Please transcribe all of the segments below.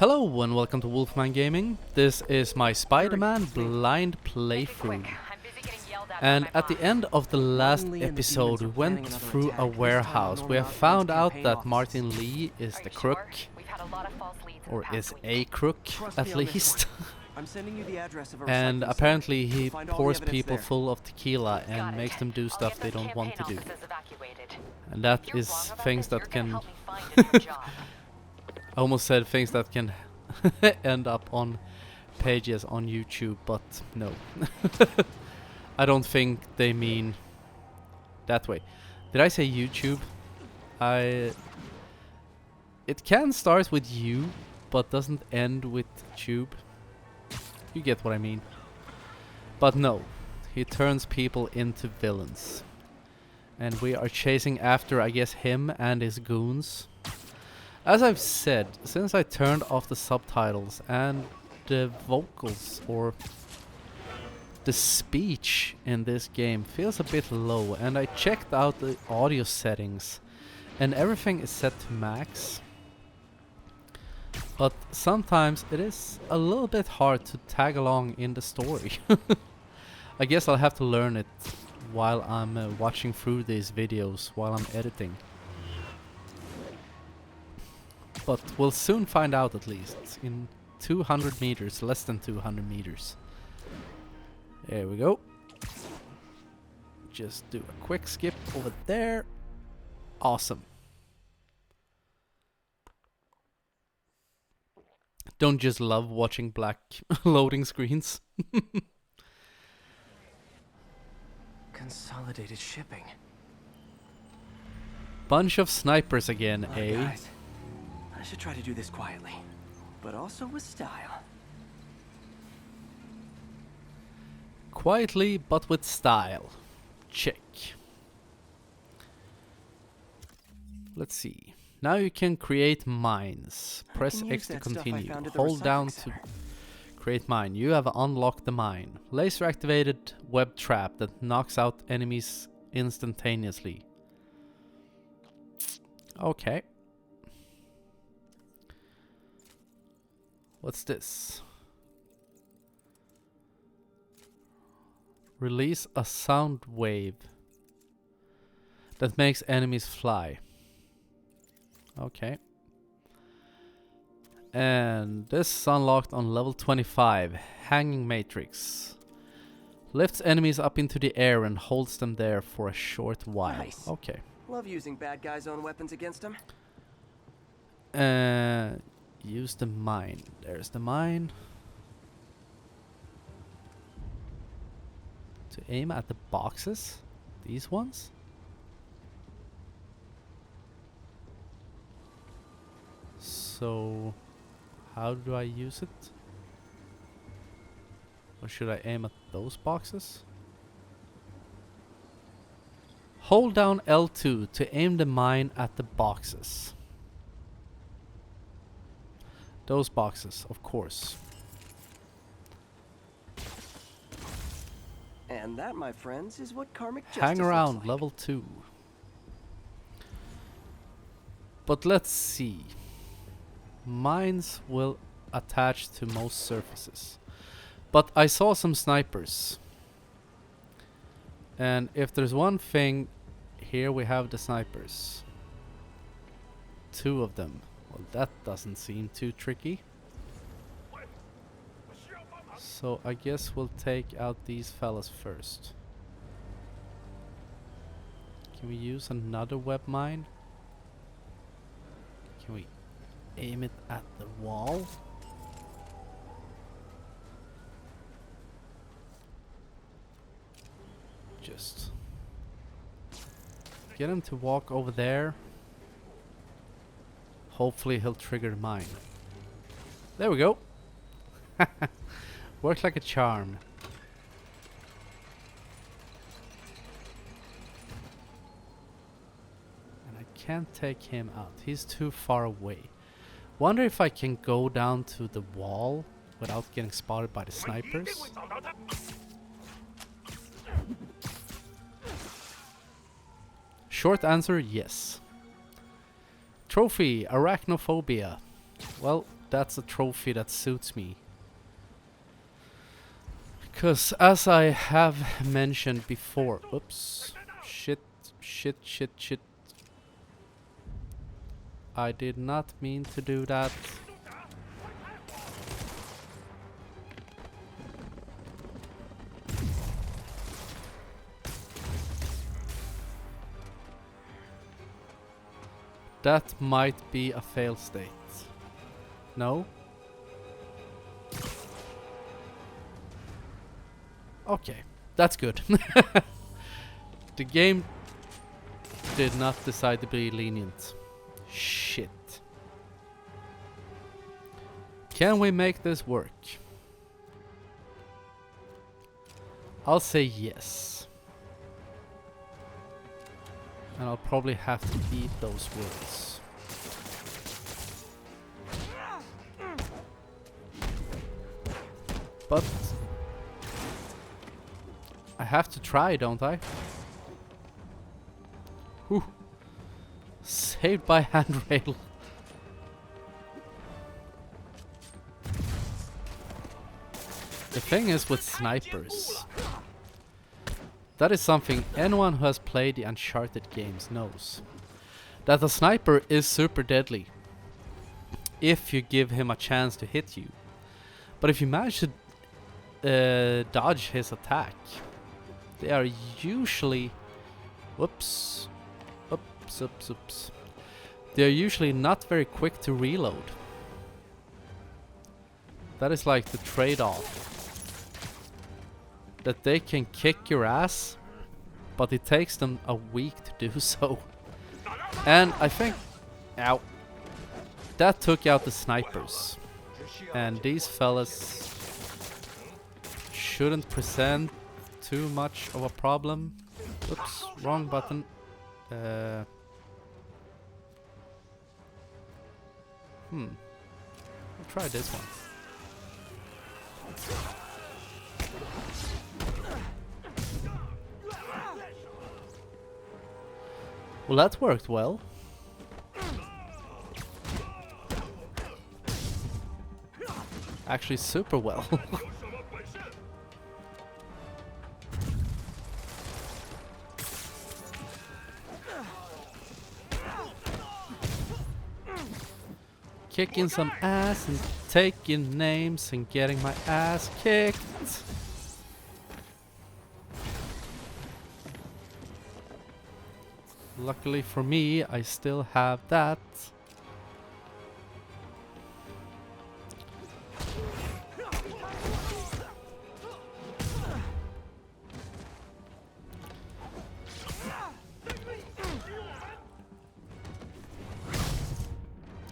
Hello and welcome to Wolfman Gaming. This is my Spiderman blind playthrough. And at the end of the last episode we went through a warehouse. We have found out that Martin Lee is the crook. Or is a crook at least. And apparently he pours people full of tequila and makes them do stuff they don't want to do. And that is things that can... I almost said things that can end up on pages on YouTube, but no. I don't think they mean that way. Did I say YouTube? It can start with U, but doesn't end with tube. You get what I mean. But no, he turns people into villains. And we are chasing after, I guess, him and his goons. As I've said, since I turned off the subtitles and the vocals or the speech in this game feels a bit low, and I checked out the audio settings and everything is set to max. But sometimes it is a little bit hard to tag along in the story. I guess I'll have to learn it while I'm watching through these videos while I'm editing. But we'll soon find out, at least in 200 meters, less than 200 meters. There we go. Just do a quick skip over there. Awesome. Don't just love watching black loading screens. Consolidated shipping. Bunch of snipers again, eh? Guys, I should try to do this quietly, but also with style. Quietly, but with style. Check. Let's see. Now you can create mines. Press X to continue. Hold down to create mine. You have unlocked the mine. Laser activated web trap that knocks out enemies instantaneously. Okay. What's this? Release a sound wave that makes enemies fly. Okay. And this is unlocked on level 25. Hanging matrix. Lifts enemies up into the air and holds them there for a short while. Nice. Okay. Love using bad guys' own weapons against them. Use the mine. There's the mine. To aim at the boxes. These ones. So, how do I use it? Or should I aim at those boxes? Hold down L2 to aim the mine at the boxes. Those boxes, of course. And that, my friends, is what karmic justice Hang around, looks like. level 2. But let's see. Mines will attach to most surfaces. But I saw some snipers. And if there's one thing, here we have the snipers. 2 of them. Well, that doesn't seem too tricky. So I guess we'll take out these fellas first. Can we use another web mine? Can we aim it at the wall? Just get him to walk over there. Hopefully he'll trigger the mine. There we go. Works like a charm. And I can't take him out. He's too far away. Wonder if I can go down to the wall without getting spotted by the snipers. Short answer, yes. Trophy, arachnophobia. Well, that's a trophy that suits me. Because as I have mentioned before, oops, shit. I did not mean to do that. That might be a fail state. No? Okay, that's good. The game did not decide to be lenient. Shit. Can we make this work? I'll say yes. And I'll probably have to eat those words. But I have to try, don't I? Whew. Saved by handrail. The thing is with snipers, that is something anyone who has played the Uncharted games knows. That a sniper is super deadly if you give him a chance to hit you. But if you manage to dodge his attack, they are usually... Whoops. Oops. They are usually not very quick to reload. That is like the trade-off. That they can kick your ass, but it takes them a week to do so. And I think... Ow. That took out the snipers. And these fellas shouldn't present too much of a problem. Oops, wrong button. I'll try this one. Well, that worked well. Actually, super well. Kicking some ass and taking names and getting my ass kicked. Luckily for me, I still have that.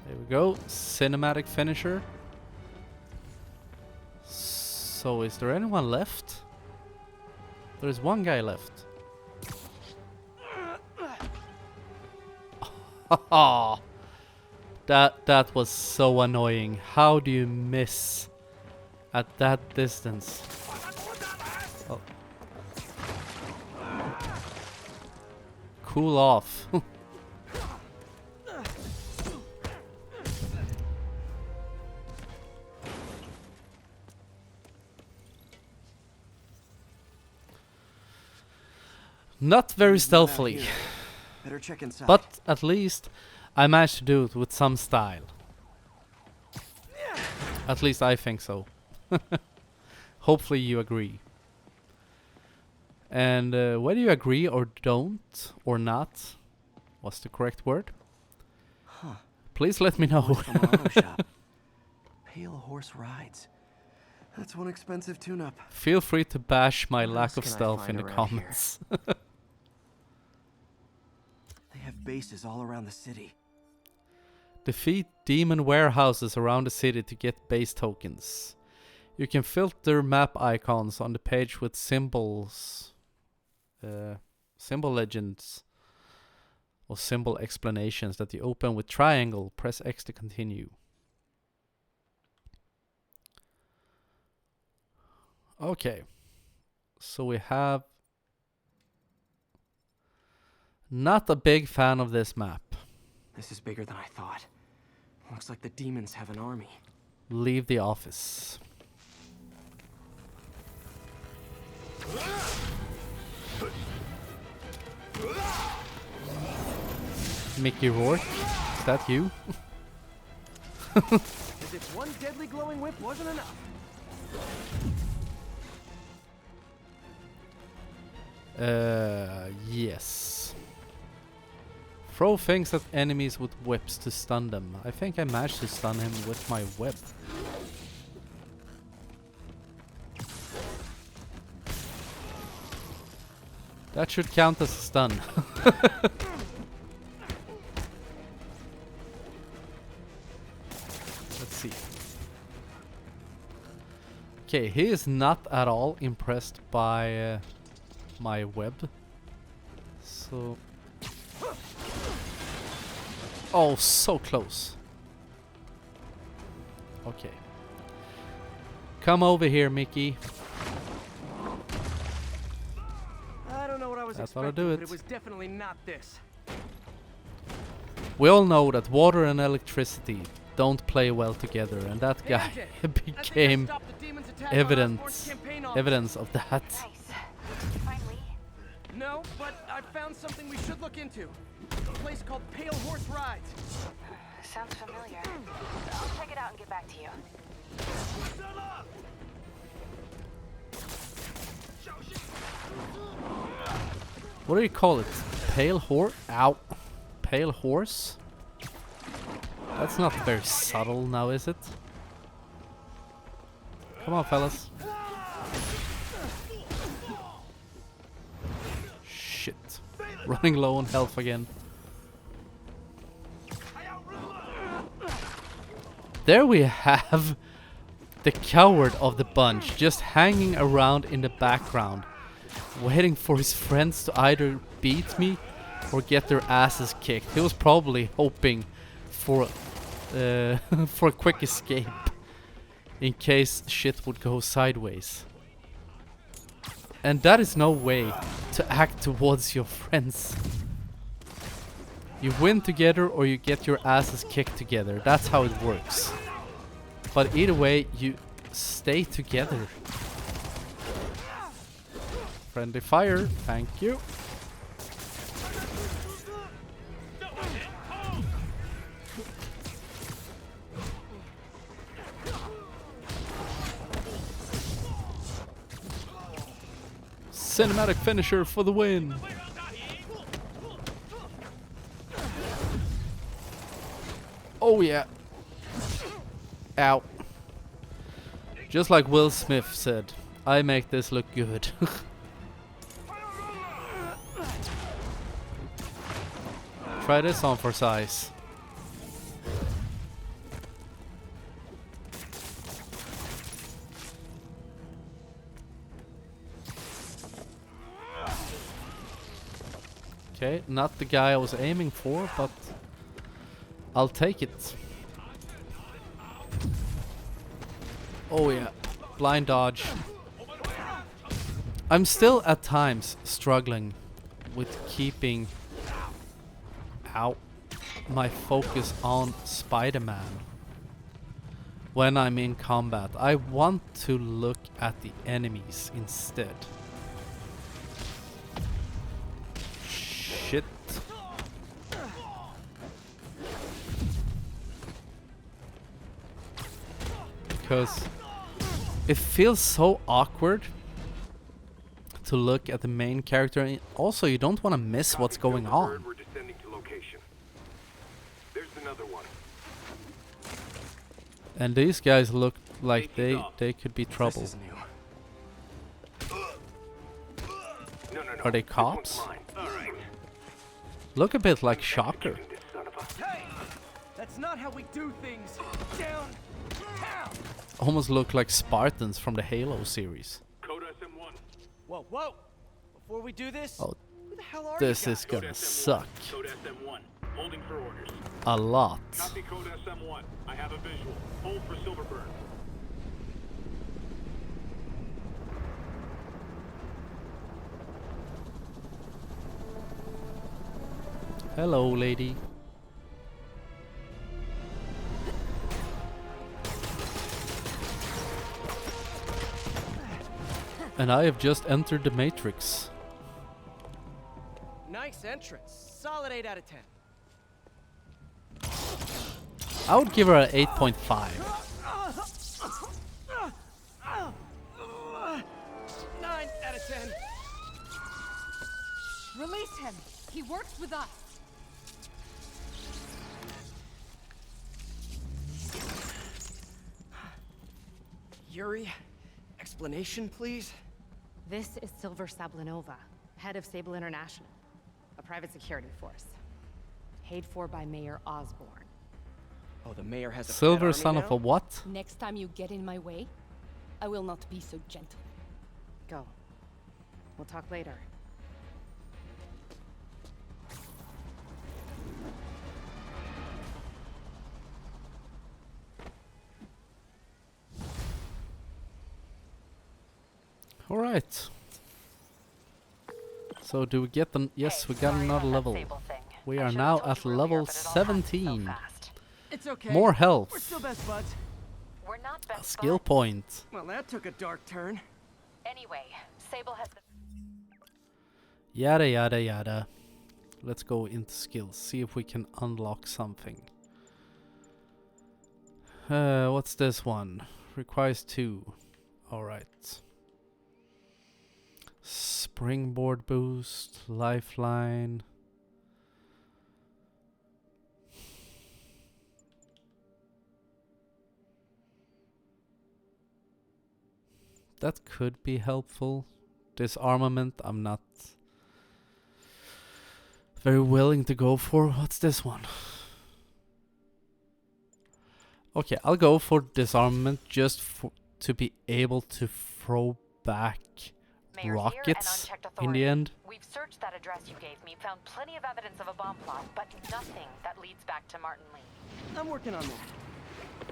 There we go, cinematic finisher. So is there anyone left? There is one guy left. Haha. That was so annoying. How do you miss at that distance? Oh. Cool off. Not very stealthily, Better check inside. but at least I managed to do it with some style. At least I think so. Hopefully you agree. And whether you agree or don't or not, what's the correct word? Huh. Please let me know. From an auto shop. Pale Horse Rides. That's one expensive tune-up. Feel free to bash my What lack else of can I stealth find in the around here? comments. They have bases all around the city. Defeat demon warehouses around the city to get base tokens. You can filter map icons on the page with symbols, symbol legends, or symbol explanations that you open with triangle. Press X to continue. Okay, so we have... Not a big fan of this map. This is bigger than I thought. Looks like the demons have an army. Leave the office. Mickey Rourke, is that you? As if one deadly glowing whip wasn't enough. Yes. Throw things at enemies with whips to stun them. I think I managed to stun him with my whip. That should count as a stun. Let's see. Okay, he is not at all impressed by my web. So... Oh, so close. Okay. Come over here, Mickey. I don't know what I was That's how to expecting, do it. but it was definitely not this. We all know that water and electricity don't play well together, and that guy became evidence of that. Nice. Finally. No, but I found something we should look into. A place called Pale Horse Rides. Sounds familiar. I'll check it out and get back to you. What do you call it? Pale horse? Ow. Pale horse? That's not very subtle now, is it? Come on, fellas. Shit. Running low on health again. There we have the coward of the bunch, just hanging around in the background, waiting for his friends to either beat me or get their asses kicked. He was probably hoping for for a quick escape in case shit would go sideways. And that is no way to act towards your friends. You win together or you get your asses kicked together. That's how it works. But either way, you stay together. Friendly fire, thank you. Cinematic finisher for the win. Oh yeah. Ow. Just like Will Smith said, I make this look good. Try this on for size. Okay, not the guy I was aiming for, but I'll take it. Oh yeah, blind dodge. I'm still at times struggling with keeping my focus on Spiderman when I'm in combat. I want to look at the enemies instead. Shit. Because it feels so awkward to look at the main character, and also you don't want to miss what's going on. We're descending to location. There's another one. And these guys look like they could be trouble. This is new. No. Are they This one's cops? mine. All right. Look a bit like Shocker. This son of a... Hey! That's not how we do things. Down! Down! Almost look like Spartans from the Halo series. Code SM1. Whoa, whoa! Before we do this, Oh, who the hell are this you is guys? gonna suck Code SM1. Holding for orders. a lot. Copy code SM1. I have a visual. Hold for Silverburn. Hello, lady. And I have just entered the Matrix. Nice entrance. Solid 8 out of 10. I would give her an 8.5. 9 out of 10. Release him. He works with us. Yuri, explanation, please? This is Silver Sablinova, head of Sable International, a private security force. Paid for by Mayor Osborne. Oh, the mayor has a Silver pet son army of a now? what? Next time you get in my way, I will not be so gentle. Go. We'll talk later. Alright. So do we get the... Yes, we got another level. We are now at level 17. It's okay. More We're health. still best buds. We're not A best skill buds. point. Well, that took a dark turn. Anyway, Sable has the Yada yada yada. Let's go into skills. See if we can unlock something. What's this one? Requires 2. Alright. Springboard boost, lifeline. That could be helpful. Disarmament, I'm not very willing to go for. What's this one? Okay, I'll go for disarmament just to be able to throw back mayor here and rockets unchecked in the authority. end. We've searched that address you gave me, found plenty of evidence of a bomb plot, but nothing that leads back to Martin Lee. I'm working on that.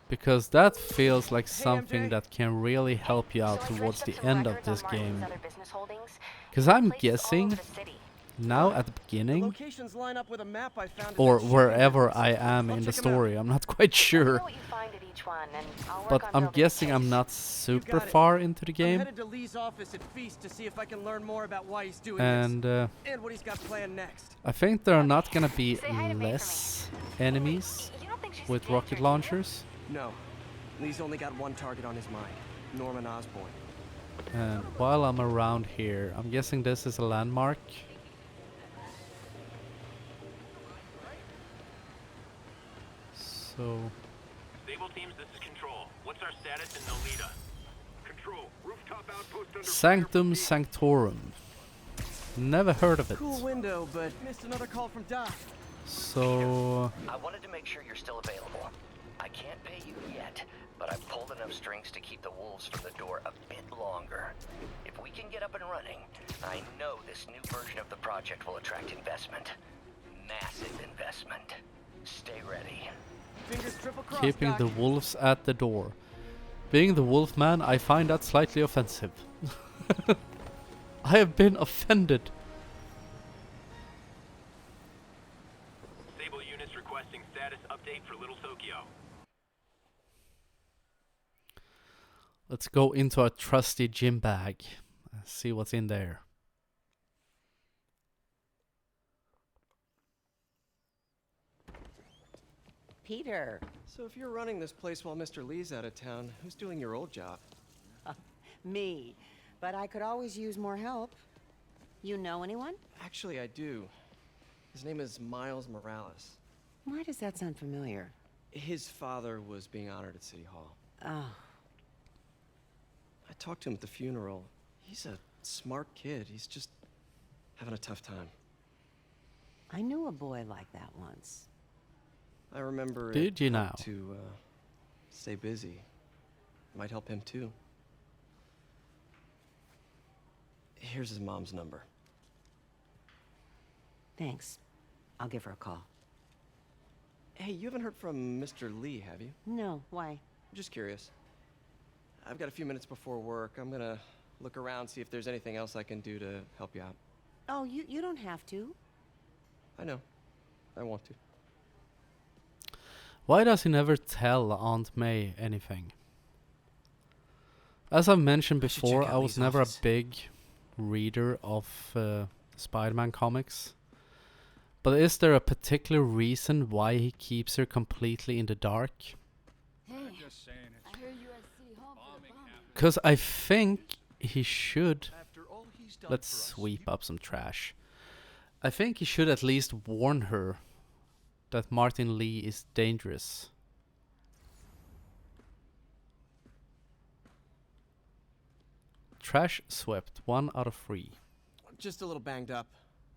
Because that feels like something MJ. that can really help you out So I towards dredged the up some end of records on this Martin Lee's game. other business holdings. Because I'm Places all guessing over the city. now at the The beginning, locations line up with a map I found. in or that shipping wherever business. I am I'll in the check 'em out. story, I'm not quite Let me sure. know what you find at each one, and I'll work But on I'm building a guessing I'm case. not super got it. far into the I'm game. headed to Lee's office at Feast to see if I can learn more about why he's doing And this and what he's got planned next. I think there are not gonna be Say hi to May for me. less enemies You don't think she's with a danger, rocket do you? launchers. No, Lee's only got one target on his mind: Norman Osborn. And while I'm around here, I'm guessing this is a landmark. So, Sable teams, this is Control. What's our status in Nolita? Control, rooftop outpost under Sanctum Sanctorum. Never heard of it. Cool window, but missed another call from Doc. So, I wanted to make sure you're still available. I can't pay you yet, but I've pulled enough strings to keep the wolves from the door a bit longer. If we can get up and running, I know this new version of the project will attract investment. Massive investment. Stay ready. Fingers triple crossed, keeping Doc. the wolves at the door. Being the Wolfman, I find that slightly offensive. I have been offended. Sable units requesting status update for Little Tokyo. Let's go into our trusty gym bag. See what's in there. Peter. So if you're running this place while Mr. Lee's out of town, who's doing your old job? Me. But I could always use more help. You know anyone? Actually, I do. His name is Miles Morales. Why does that sound familiar? His father was being honored at City Hall. Oh, I talked to him at the funeral. He's a smart kid. He's just having a tough time. I knew a boy like that once. I remember Did it you helped now? to stay busy. Might help him too. Here's his mom's number. Thanks. I'll give her a call. Hey, you haven't heard from Mr. Lee, have you? No, why? I'm just curious. I've got a few minutes before work. I'm gonna look around, see if there's anything else I can do to help you out. Oh, you don't have to. I know. I want to. Why does he never tell Aunt May anything? As I've mentioned I should before, check I out was Lee's never office. a big reader of Spider-Man comics. But is there a particular reason why he keeps her completely in the dark? Hey, I heard you at City Hall for the bombing. Because I think he should... After all he's done Let's for us, sweep up some trash. I think he should at least warn her that Martin Lee is dangerous. Trash swept, 1 out of 3. Just a little banged up.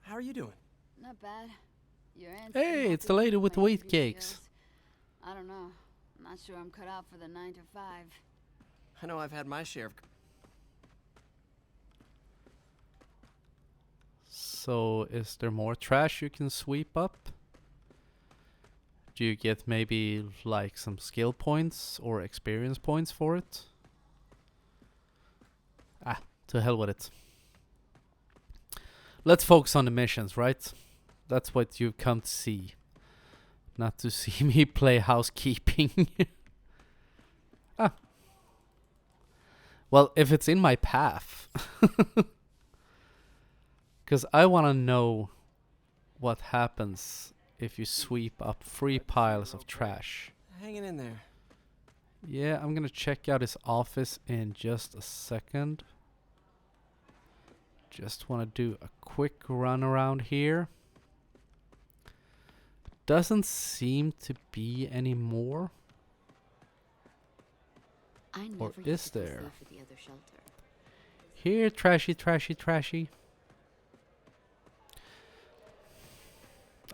How are you doing? Not bad. Your aunt's Hey, been it's the helping lady with with the my wheat degree cakes. skills. I don't know. I'm not sure I'm cut out for the 9 to 5. I know I've had my share of... So, is there more trash you can sweep up? Do you get maybe like some skill points or experience points for it? Ah, to hell with it. Let's focus on the missions, right? That's what you've come to see. Not to see me play housekeeping. Ah. Well, if it's in my path. Because I want to know what happens if you sweep up 3 piles of trash. Hanging in there. Yeah, I'm gonna check out his office in just a second. Just want to do a quick run around here. Doesn't seem to be any more. I Or never is used to feel there? safe at the other shelter. Here, trashy, trashy, trashy.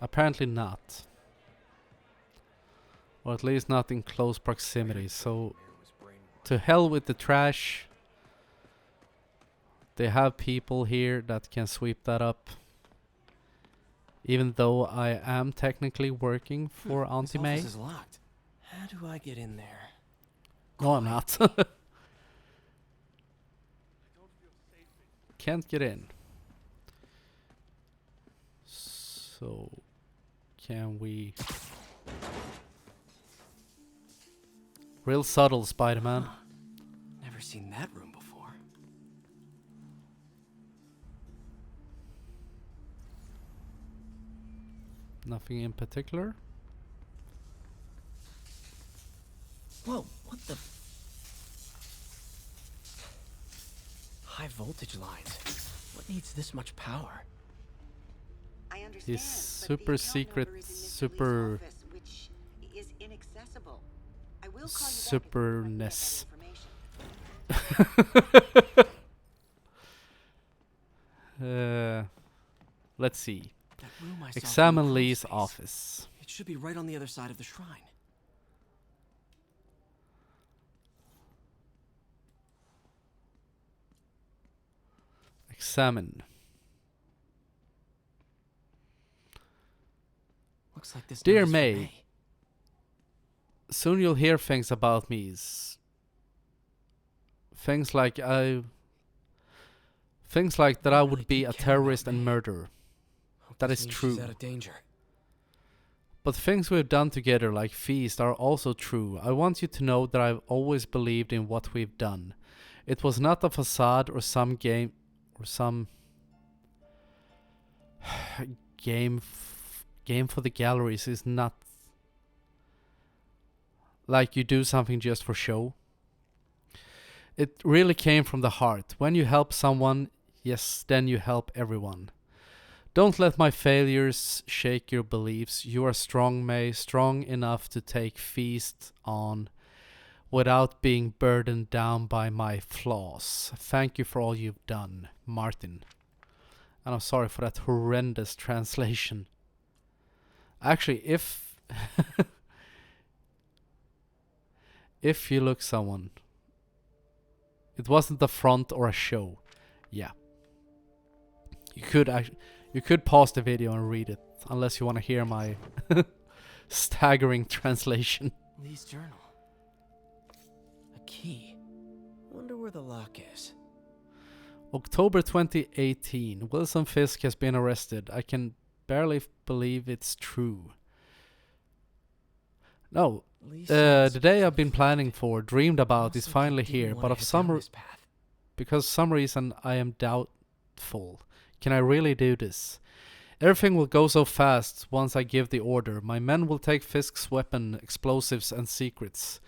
Apparently not. Or at least not in close proximity, so to hell with the trash. They have people here that can sweep that up. Even though I am technically working for Auntie This May. office is locked. How do I get in there? No, I'm not. Can't get in. So, can we... Real subtle, Spider-Man. Never seen that room before. Nothing in particular. Whoa, what the... High voltage lines. What needs this much power? I understand. His but the super account secret, number is in Mr. Lee's super... office, which is inaccessible. I will call you back if I can get that superness. information. Let's see. That room I saw from the Examine crawl Lee's space. office. It should be right on the other side of the shrine. Examine. Looks like this Dear note is for May. Soon you'll hear things about me. Things like that I would be a terrorist and murderer. Hope That this is means true. She's out of danger. But things we've done together, like Feast, are also true. I want you to know that I've always believed in what we've done. It was not a facade or some game game for the galleries. Is not like you do something just for show. It really came from the heart. When you help someone, yes, then you help everyone. Don't let my failures shake your beliefs. You are strong, May, strong enough to take Feast on without being burdened down by my flaws. Thank you for all you've done, Martin. And I'm sorry for that horrendous translation. Actually, if if you look someone, it wasn't the front or a show. Yeah. You could pause the video and read it, unless you want to hear my staggering translation. Lee's journal. A key. Wonder where the lock is. October 2018. Wilson Fisk has been arrested. I can barely believe it's true. No, Lee said The day I've been planning for, dreamed about, is also finally didn't here, wanna but of head down some this path. because some reason I am doubtful. Can I really do this? Everything will go so fast once I give the order. My men will take Fisk's weapon, explosives, and secrets.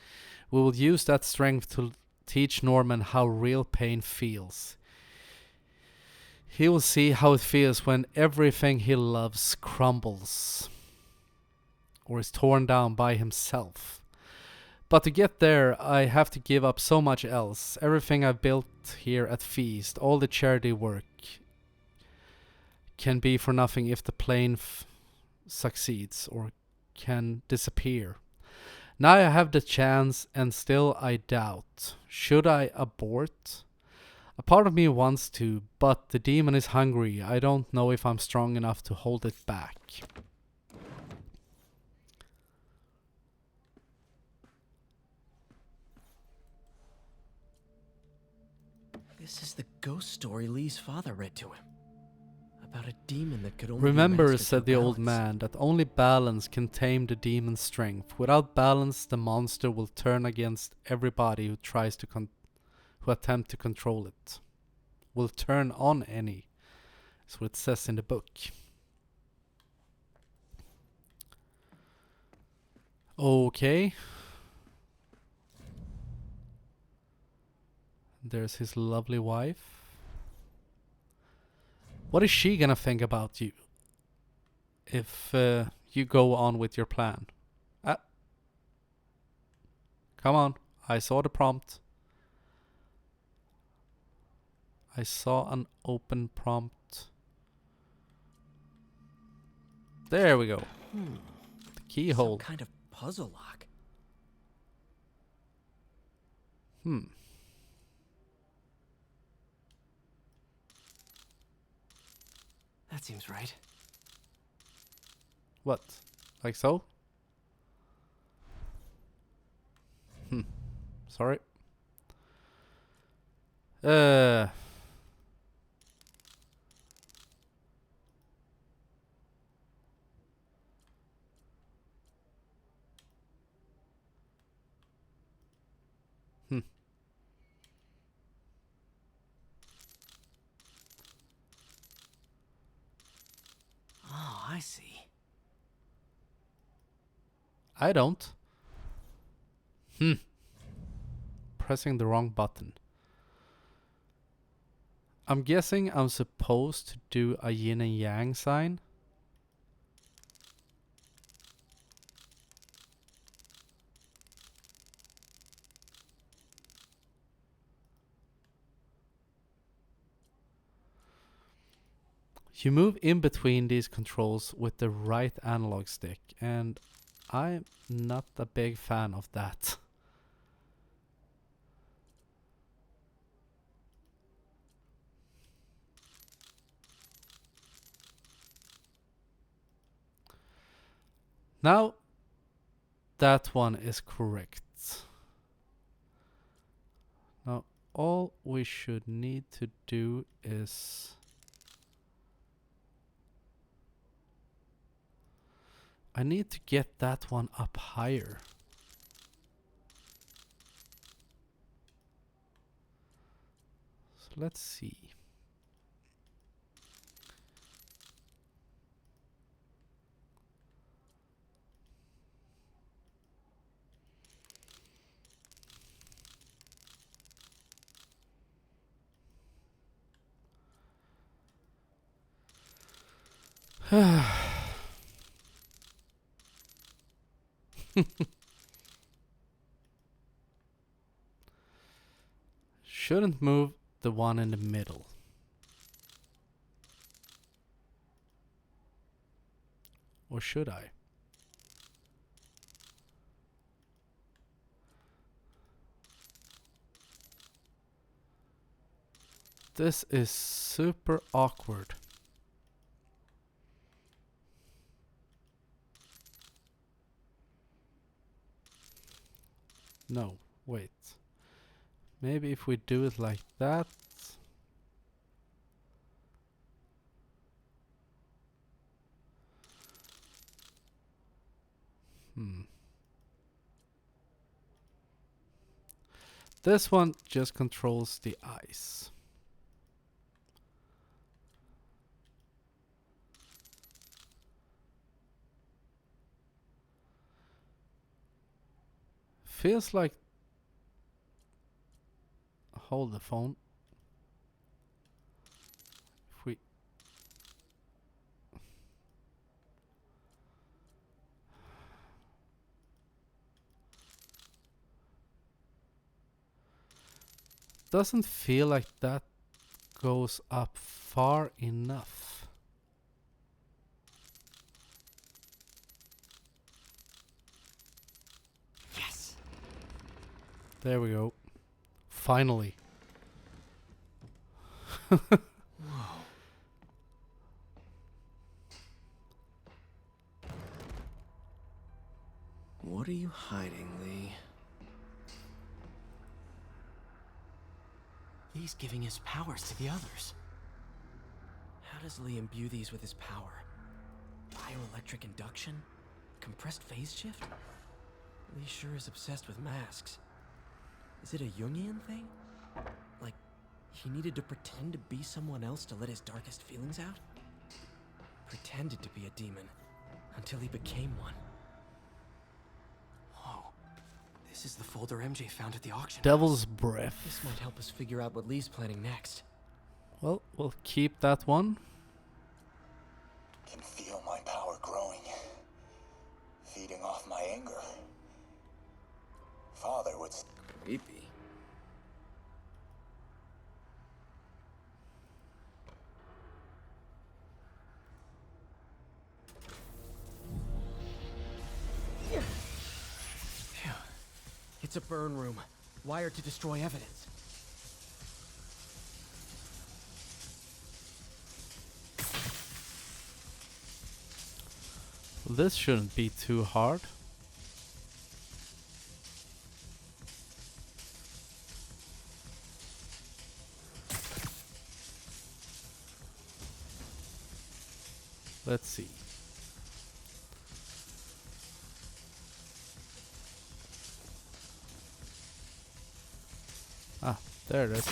We will use that strength to teach Norman how real pain feels. He will see how it feels when everything he loves crumbles or is torn down by himself. But to get there, I have to give up so much else. Everything I've built here at Feast, all the charity work, can be for nothing if the plane succeeds or can disappear. Now I have the chance and still I doubt. Should I abort? A part of me wants to, but the demon is hungry. I don't know if I'm strong enough to hold it back. This is the ghost story Lee's father read to him. About a demon that could only Remember, be mastered said the through old balance. man, that only balance can tame the demon's strength. Without balance, the monster will turn against everybody who tries to who attempt to control it. Will turn on any. That's what it says in the book. Okay. There's his lovely wife. What is she gonna think about you if you go on with your plan? Come on, I saw the prompt. I saw an open prompt. There we go. The keyhole. Some kind of puzzle lock. That seems right. What? Like so? Sorry. Oh, I see. I don't. Pressing the wrong button. I'm guessing I'm supposed to do a yin and yang sign. You move in between these controls with the right analog stick, and I'm not a big fan of that. Now, that one is correct. Now, all we should need to do is... I need to get that one up higher. So let's see. Shouldn't move the one in the middle. Or should I? This is super awkward. No, wait. Maybe if we do it like that. This one just controls the eyes. Feels like... Hold the phone. If we... Doesn't feel like that goes up far enough. Yes. There we go. Finally. What are you hiding, Lee? Lee's giving his powers to the others. How does Lee imbue these with his power? Bioelectric induction? Compressed phase shift? Lee sure is obsessed with masks. Is it a Jungian thing? Like, he needed to pretend to be someone else to let his darkest feelings out? Pretended to be a demon, until he became one. Whoa. This is the folder MJ found at the auction Devil's house. Breath. This might help us figure out what Lee's planning next. Well, we'll keep that one. Can feel my power growing, feeding off my anger. Father would... Creepy. Phew. It's a burn room, wired to destroy evidence. This shouldn't be too hard. Let's see. Ah, there it is.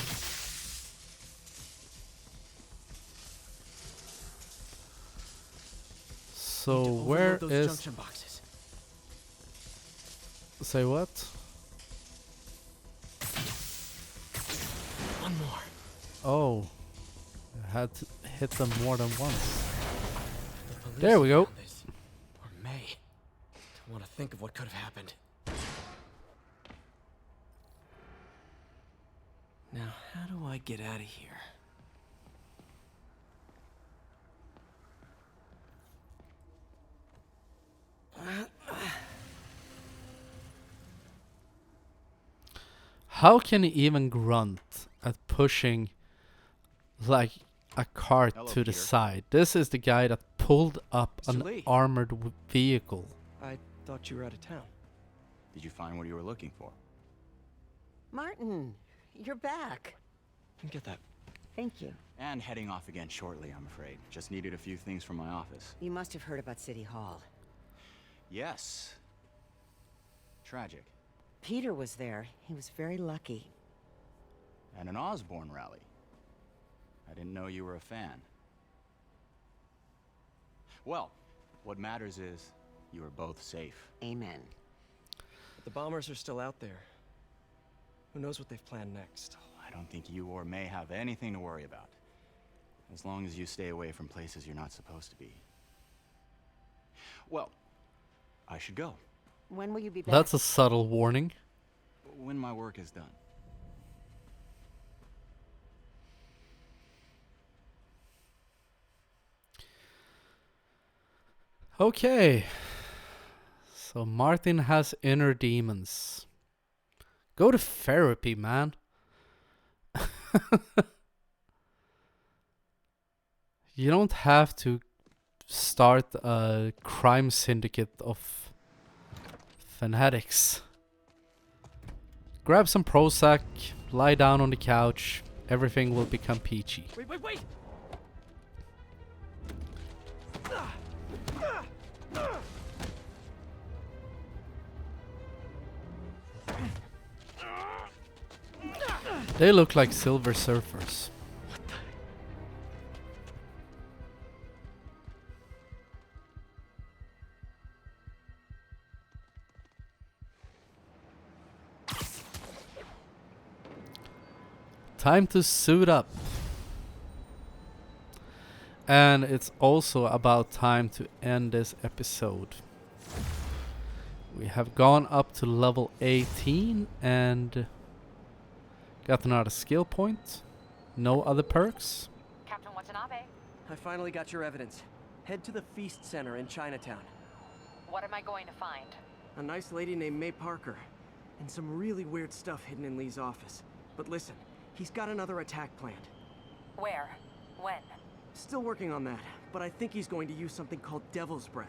So where those is... junction boxes. Say what? One more. Oh. I had to hit them more than once. The police There we go. found this. Or may. Don't want to think of what could have happened. Now, how do I get out of here? How can he even grunt at pushing like a cart Hello, to the Peter. side? This is the guy that pulled up Mr. an Lee. armored vehicle. I thought you were out of town. Did you find what you were looking for? Martin, you're back. Get that. Thank you. And heading off again shortly, I'm afraid. Just needed a few things from my office. You must have heard about City Hall. Yes. Tragic. Peter was there. He was very lucky. And an Osborne rally. I didn't know you were a fan. Well, what matters is you are both safe. Amen. But the bombers are still out there. Who knows what they've planned next? I don't think you or May have anything to worry about. As long as you stay away from places you're not supposed to be. Well, I should go. When will you be back? That's a subtle warning. When my work is done. Okay. So Martin has inner demons. Go to therapy, man. You don't have to start a crime syndicate of fanatics. Grab some Prozac, lie down on the couch, everything will become peachy. Wait! They look like Silver Surfers. Time to suit up. And it's also about time to end this episode. We have gone up to level 18 and got another skill point. No other perks. Captain Watanabe, I finally got your evidence. Head to the Feast Center in Chinatown. what am I going to find? A nice lady named May Parker. And some really weird stuff hidden in Lee's office. But listen, he's got another attack planned. Where? When? Still working on that, but I think he's going to use something called Devil's Breath.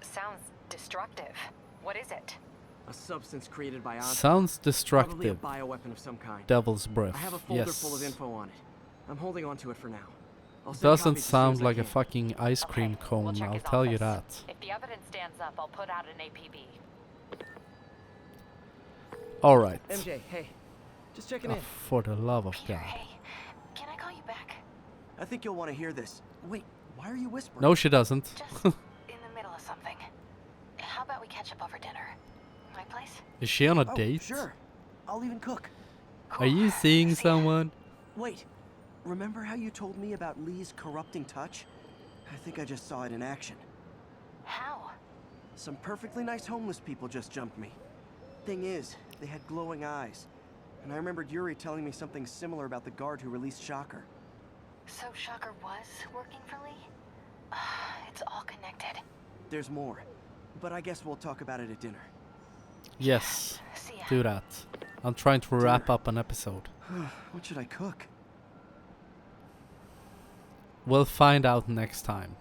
Sounds destructive. What is it? A substance created by Osborn. Sounds Probably a destructive. bioweapon of some kind. Devil's Breath. I have a folder Yes. full of info on it. I'm holding on to it for now. I'll send Doesn't copies as soon as sound I like a can. fucking ice cream Okay, cone, we'll check I'll his tell you office. that. If the evidence stands up, I'll put out an APB. Alright. MJ, hey. Just checking Oh, in. for the love of Peter, God. hey, can I call you back? I think you'll want to hear this. Wait, why are you whispering? No, she doesn't. Just in the middle of something. How about we catch up over dinner? My place? Is she on a Oh, date? sure. I'll even cook. Are you seeing See ya. someone? Wait, remember how you told me about Lee's corrupting touch? I think I just saw it in action. How? Some perfectly nice homeless people just jumped me. Thing is, they had glowing eyes. And I remembered Yuri telling me something similar about the guard who released Shocker. So Shocker was working for Lee? It's all connected. There's more, but I guess we'll talk about it at dinner. Yes. See ya. Do that. I'm trying to wrap up an episode. What should I cook? We'll find out next time.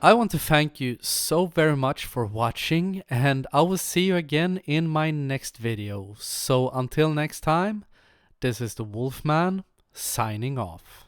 I want to thank you so very much for watching, and I will see you again in my next video. So until next time, this is the Wolfman signing off.